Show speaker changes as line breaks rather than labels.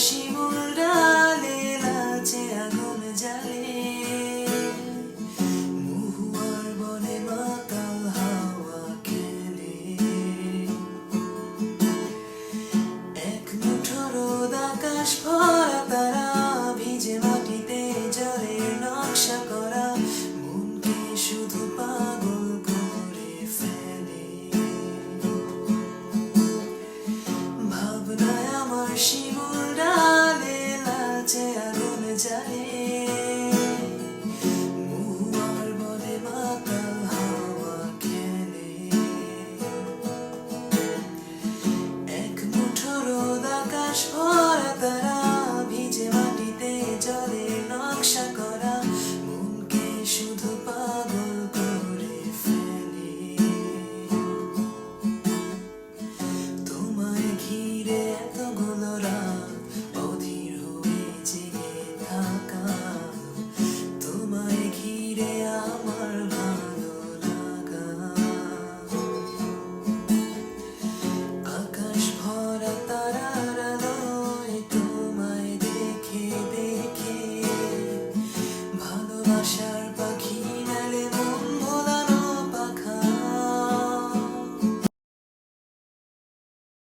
শিমুল ডালে লালচে আগুন জ্বালে, মহুয়ার বনে মাতাল হাওয়া খেলে। এক মুঠো রোদ আকাশ ভরা তারা, ভিজে মাটিতে জলের নকশা করা, মনকে শুধু পাগল করে ফেলে। ভাবনায় আমার শিমুল ডালে লালচে আগুন জ্বালে, মহুয়ার বনে মাতাল হাওয়া খেলে। এক মুঠো রোদ আকাশ ভরা তারা, ভিজে মাটিতে জলের নকশা করা, মনকে শুধু পাগল করে ফেলে। তোমায় ঘিরে এতগুলো রাত, অধীর হয়ে জেগে থাকা, তোমায় ঘিরে আমার ভালো লাগা। আকাশ ভরা তারার আলোয় তোমায় দেখে দেখে, ভালোবাসা